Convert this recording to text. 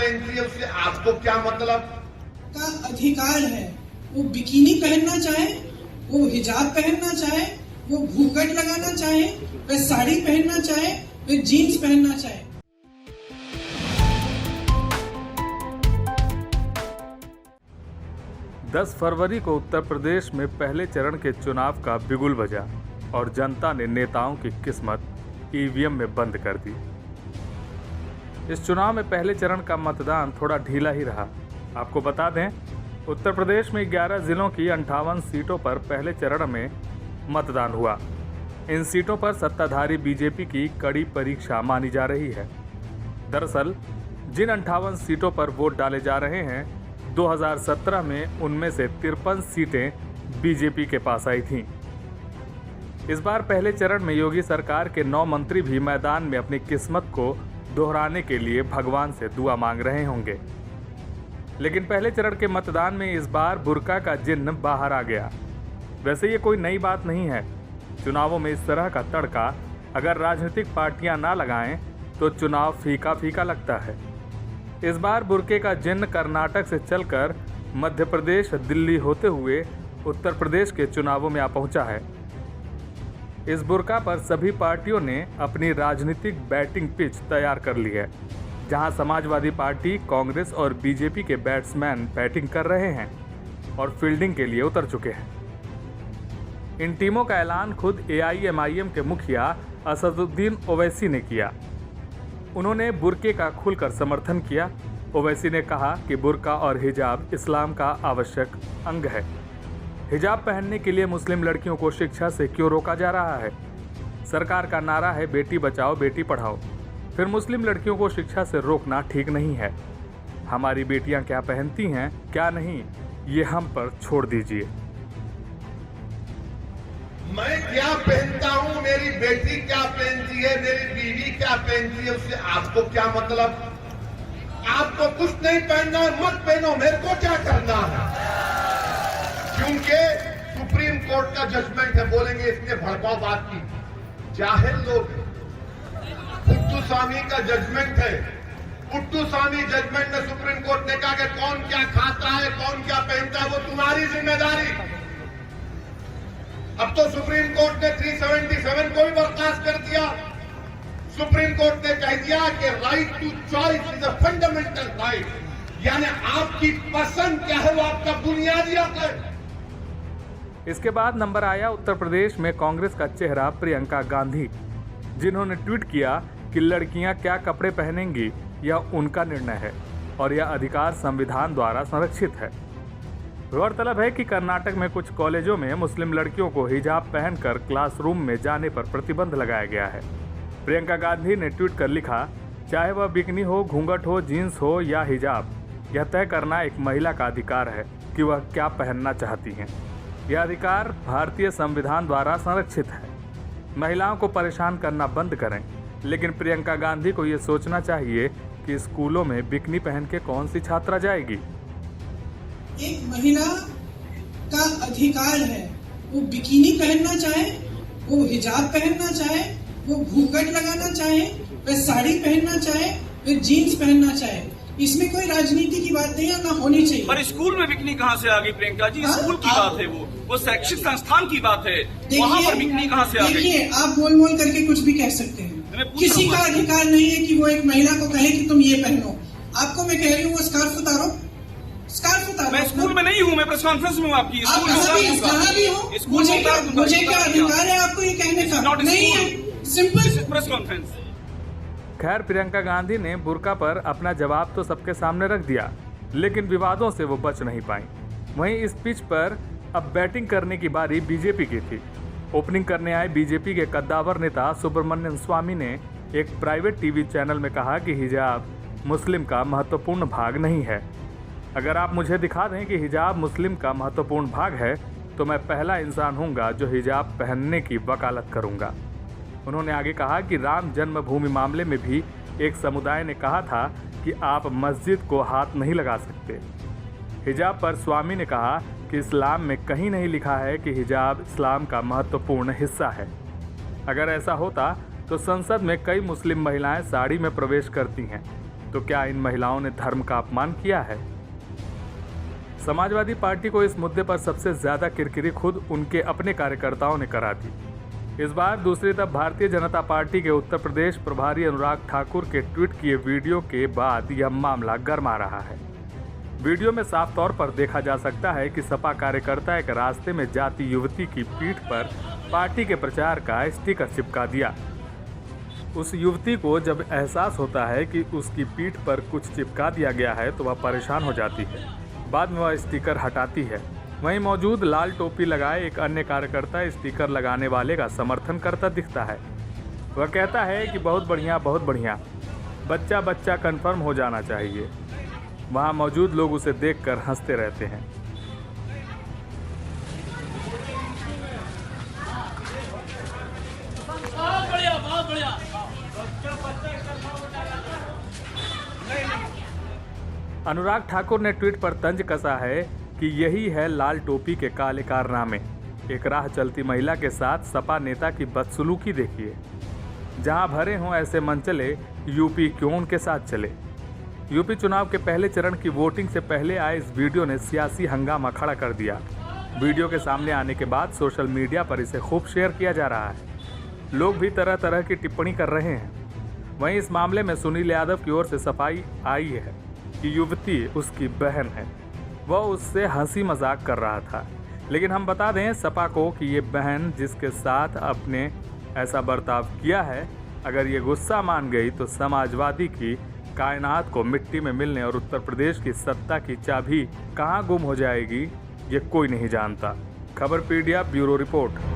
पहनती है उससे आपको क्या मतलब? का अधिकार है। वो बिकिनी पहनना चाहे, वो हिजाब पहनना चाहे, वो घूंघट लगाना चाहे, वह साड़ी पहनना चाहे, वह जीन्स पहनना चाहे। 10 फरवरी को उत्तर प्रदेश में पहले चरण के चुनाव का बिगुल बजा और जनता ने नेताओं की किस्मत ईवीएम में बंद कर दी। इस चुनाव में पहले चरण का मतदान थोड़ा ढीला ही रहा। आपको बता दें, उत्तर प्रदेश में 11 जिलों की 58 सीटों पर पहले चरण में मतदान हुआ। इन सीटों पर सत्ताधारी बीजेपी की कड़ी परीक्षा मानी जा रही है। दरअसल जिन 58 सीटों पर वोट डाले जा रहे हैं, 2017 में उनमें से 53 सीटें बीजेपी के पास आई थीं। इस बार पहले चरण में योगी सरकार के 9 मंत्री भी मैदान में अपनी किस्मत को दोहराने के लिए भगवान से दुआ मांग रहे होंगे। लेकिन पहले चरण के मतदान में इस बार बुर्का का चिन्ह बाहर आ गया। वैसे ये कोई नई बात नहीं है। चुनावों में इस तरह का तड़का अगर राजनीतिक पार्टियां ना लगाएं तो चुनाव फीका फीका लगता है। इस बार बुर्के का चिन्ह कर्नाटक से चलकर मध्य प्रदेश, दिल्ली होते हुए उत्तर प्रदेश के चुनावों में आ पहुंचा है। इस बुर्का पर सभी पार्टियों ने अपनी राजनीतिक बैटिंग पिच तैयार कर ली है, जहां समाजवादी पार्टी, कांग्रेस और बीजेपी के बैट्समैन बैटिंग कर रहे हैं और फील्डिंग के लिए उतर चुके हैं। इन टीमों का ऐलान खुद AIMIM के मुखिया असदुद्दीन ओवैसी ने किया। उन्होंने बुर्के का खुलकर समर्थन किया। ओवैसी ने कहा कि बुर्का और हिजाब इस्लाम का आवश्यक अंग है। हिजाब पहनने के लिए मुस्लिम लड़कियों को शिक्षा से क्यों रोका जा रहा है? सरकार का नारा है बेटी बचाओ बेटी पढ़ाओ, फिर मुस्लिम लड़कियों को शिक्षा से रोकना ठीक नहीं है। हमारी बेटियां क्या पहनती हैं, क्या नहीं, ये हम पर छोड़ दीजिए। मैं क्या पहनता हूं, मेरी बेटी क्या पहनती है, मेरी बीवी क्या पहनती है, उससे आपको क्या मतलब? आपको कुछ नहीं पहनना है, मत पहनो, मेरे को क्या करना है? क्योंकि सुप्रीम कोर्ट का जजमेंट है। बोलेंगे इसने भड़काऊ बात की, जाहिल लोग। पुट्टुस्वामी का जजमेंट है। पुट्टुस्वामी जजमेंट में सुप्रीम कोर्ट ने कहा कि कौन क्या खाता है, कौन क्या पहनता है, वो तुम्हारी जिम्मेदारी। अब तो सुप्रीम कोर्ट ने 377 को भी बर्खास्त कर दिया। सुप्रीम कोर्ट ने कह दिया कि right to choice is a fundamental right, यानी आपकी पसंद क्या है वो आपका बुनियादी हक है। इसके बाद नंबर आया उत्तर प्रदेश में कांग्रेस का चेहरा प्रियंका गांधी, जिन्होंने ट्वीट किया कि लड़कियां क्या कपड़े पहनेंगी यह उनका निर्णय है और यह अधिकार संविधान द्वारा संरक्षित है। गौरतलब है कि कर्नाटक में कुछ कॉलेजों में मुस्लिम लड़कियों को हिजाब पहनकर क्लासरूम में जाने पर प्रतिबंध लगाया गया है। प्रियंका गांधी ने ट्वीट कर लिखा, चाहे वह बिकनी हो, घूंघट हो, जीन्स हो या हिजाब, यह तय करना एक महिला का अधिकार है कि वह क्या पहनना चाहती हैं। यह अधिकार भारतीय संविधान द्वारा संरक्षित है। महिलाओं को परेशान करना बंद करें। लेकिन प्रियंका गांधी को यह सोचना चाहिए कि स्कूलों में बिकनी पहन के कौन सी छात्रा जाएगी। एक महिला का अधिकार है। वो बिकिनी पहनना चाहे, वो हिजाब पहनना चाहे, वो घूंघट लगाना चाहे, वह साड़ी पहनना चाहे, वह जीन्स पहनना चाहे। इसमें कोई राजनीति की बात नहीं है, ना होनी चाहिए। पर स्कूल में बिकनी कहाँ से आ गई प्रियंका जी? स्कूल की बात है, वो शैक्षिक संस्थान की बात है। वहाँ पर बिकनी कहाँ से आ गई? देखिए, आप बोल बोल करके कुछ भी कह सकते हैं। किसी का अधिकार नहीं है कि वो एक महिला को कहे कि तुम ये पहनो। आपको मैं कह रही हूँ वो स्कार्फ उतारो, स्कार्फ उतारो। मैं स्कूल में नहीं हूँ, मैं प्रेस कॉन्फ्रेंस में हूँ आपकी। जहाँ भी हो, मुझे क्या अधिकार है आपको ये कहने का? नहीं है, सिंपल प्रेस कॉन्फ्रेंस। खैर, प्रियंका गांधी ने बुर्का पर अपना जवाब तो सबके सामने रख दिया, लेकिन विवादों से वो बच नहीं पाई। वहीं इस पिच पर अब बैटिंग करने की बारी बीजेपी की थी। ओपनिंग करने आए बीजेपी के कद्दावर नेता सुब्रमण्यम स्वामी ने एक प्राइवेट टीवी चैनल में कहा कि हिजाब मुस्लिम का महत्वपूर्ण भाग नहीं है। अगर आप मुझे दिखा दें कि हिजाब मुस्लिम का महत्वपूर्ण भाग है तो मैं पहला इंसान हूँगा जो हिजाब पहनने की वकालत करूँगा। उन्होंने आगे कहा कि राम जन्मभूमि मामले में भी एक समुदाय ने कहा था कि आप मस्जिद को हाथ नहीं लगा सकते। हिजाब पर स्वामी ने कहा कि इस्लाम में कहीं नहीं लिखा है कि हिजाब इस्लाम का महत्वपूर्ण हिस्सा है। अगर ऐसा होता तो संसद में कई मुस्लिम महिलाएं साड़ी में प्रवेश करती हैं, तो क्या इन महिलाओं ने धर्म का अपमान किया है? समाजवादी पार्टी को इस मुद्दे पर सबसे ज्यादा किरकिरी खुद उनके अपने कार्यकर्ताओं ने करा दी। इस बार दूसरी तरफ भारतीय जनता पार्टी के उत्तर प्रदेश प्रभारी अनुराग ठाकुर के ट्वीट किए वीडियो के बाद यह मामला गर्मा रहा है। वीडियो में साफ तौर पर देखा जा सकता है कि सपा कार्यकर्ता एक रास्ते में जाती युवती की पीठ पर पार्टी के प्रचार का स्टिकर चिपका दिया। उस युवती को जब एहसास होता है कि उसकी पीठ पर कुछ चिपका दिया गया है तो वह परेशान हो जाती है। बाद में वह स्टिकर हटाती है। वहीं मौजूद लाल टोपी लगाए एक अन्य कार्यकर्ता स्टिकर लगाने वाले का समर्थन करता दिखता है। वह कहता है कि बहुत बढ़िया, बच्चा बच्चा कंफर्म हो जाना चाहिए। वहां मौजूद लोग उसे देखकर हंसते रहते हैं। बहुत बढ़िया। अनुराग ठाकुर ने ट्वीट पर तंज कसा है कि यही है लाल टोपी के काले कारनामे। एक राह चलती महिला के साथ सपा नेता की बदसलूकी देखिए। जहां भरे हों ऐसे मनचले, यूपी क्यों उनके साथ चले। यूपी चुनाव के पहले चरण की वोटिंग से पहले आए इस वीडियो ने सियासी हंगामा खड़ा कर दिया। वीडियो के सामने आने के बाद सोशल मीडिया पर इसे खूब शेयर किया जा रहा है। लोग भी तरह तरह की टिप्पणी कर रहे हैं। वहीं इस मामले में सुनील यादव की ओर से सफाई आई है कि युवती उसकी बहन है। वह उससे हंसी मजाक कर रहा था। लेकिन हम बता दें सपा को कि ये बहन जिसके साथ अपने ऐसा बर्ताव किया है, अगर ये गुस्सा मान गई तो समाजवादी की कायनात को मिट्टी में मिलने और उत्तर प्रदेश की सत्ता की चाबी कहां गुम हो जाएगी, ये कोई नहीं जानता। खबरपीडिया ब्यूरो रिपोर्ट।